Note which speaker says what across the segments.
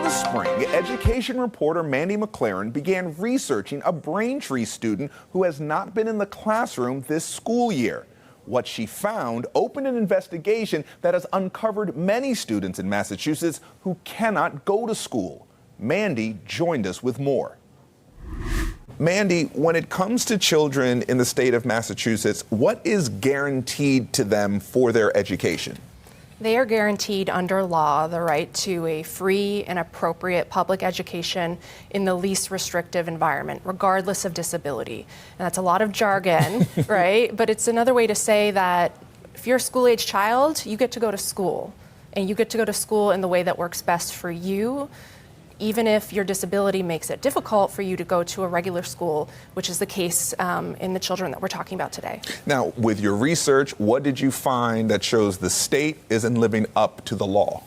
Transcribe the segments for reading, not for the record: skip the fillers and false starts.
Speaker 1: the spring, education reporter Mandy McLaren began researching a Braintree student who has not been in the classroom this school year. What she found opened an investigation that has uncovered many students in Massachusetts who cannot go to school. Mandy joined us with more. Mandy, when it comes to children in the state of Massachusetts, what is guaranteed to them for their education?
Speaker 2: They are guaranteed under law the right to a free and appropriate public education in the least restrictive environment, regardless of disability. And that's a lot of jargon, right? But it's another way to say that if you're a school-age child, you get to go to school. And you get to go to school in the way that works best for you, even if your disability makes it difficult for you to go to a regular school, which is the case in the children that we're talking about today.
Speaker 1: Now, with your research, what did you find that shows the state isn't living up to the law?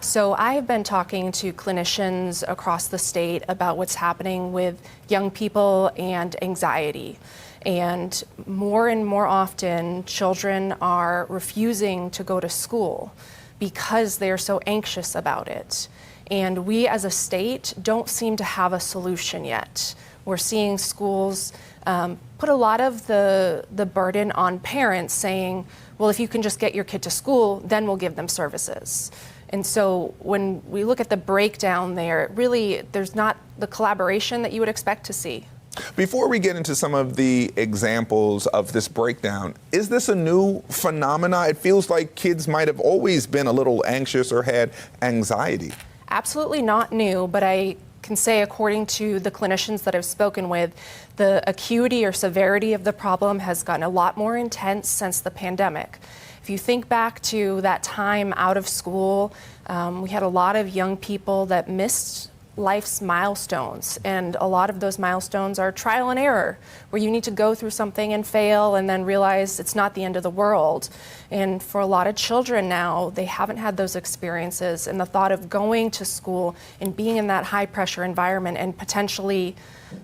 Speaker 2: So I have been talking to clinicians across the state about what's happening with young people and anxiety. And more often, children are refusing to go to school because they're so anxious about it. And we as a state don't seem to have a solution yet. We're seeing schools put a lot of the burden on parents saying, well, if you can just get your kid to school, then we'll give them services. And so when we look at the breakdown there, really there's not the collaboration that you would expect to see.
Speaker 1: Before we get into some of the examples of this breakdown, is this a new phenomena? It feels like kids might have always been a little anxious or had anxiety.
Speaker 2: Absolutely not new, but I can say, according to the clinicians that I've spoken with, the acuity or severity of the problem has gotten a lot more intense since the pandemic. If you think back to that time out of school, we had a lot of young people that missed life's milestones, and a lot of those milestones are trial and error, where you need to go through something and fail and then realize it's not the end of the world. And for a lot of children now, they haven't had those experiences, and the thought of going to school and being in that high pressure environment and potentially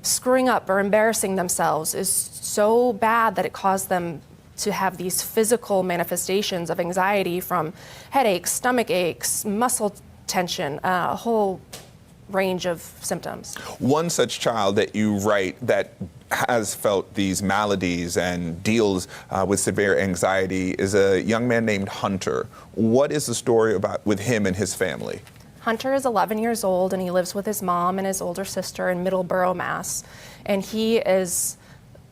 Speaker 2: screwing up or embarrassing themselves is so bad that it caused them to have these physical manifestations of anxiety, from headaches, stomach aches, muscle tension, a whole range of symptoms.
Speaker 1: One such child that you write that has felt these maladies and deals with severe anxiety is a young man named Hunter. What is the story about with him and his family?
Speaker 2: Hunter is 11 years old, and he lives with his mom and his older sister in Middleborough, Mass. And he is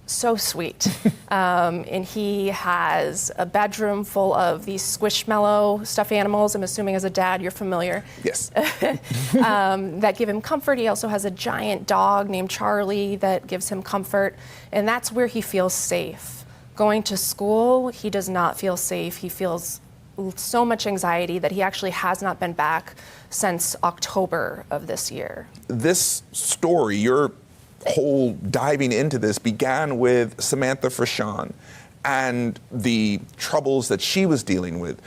Speaker 2: so sweet. And he has a bedroom full of these Squishmallow stuffed animals. I'm assuming as a dad you're familiar.
Speaker 1: Yes.
Speaker 2: That give him comfort. He also has a giant dog named Charlie that gives him comfort. And that's where he feels safe. Going to school, he does not feel safe. He feels so much anxiety that he actually has not been back since October of this year.
Speaker 1: This story, your whole diving into this, began with Samantha Frashon and the troubles that she was dealing with.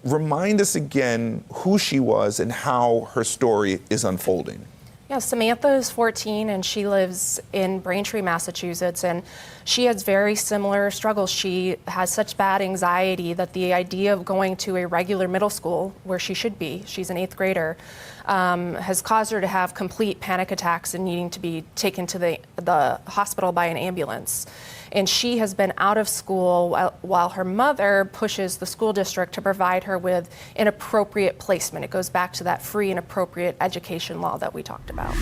Speaker 1: Remind us again who she was and how her story is unfolding.
Speaker 2: Yeah, Samantha is 14 and she lives in Braintree, Massachusetts, and she has very similar struggles. She has such bad anxiety that the idea of going to a regular middle school, where she should be, she's an 8th grader, has caused her to have complete panic attacks and needing to be taken to the hospital by an ambulance. And she has been out of school while her mother pushes the school district to provide her with an appropriate placement. It goes back to that free and appropriate education law that we talked about.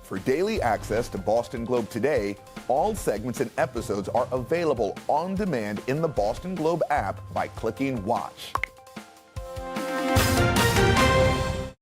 Speaker 1: For daily access to Boston Globe Today, all segments and episodes are available on demand in the Boston Globe app by clicking Watch.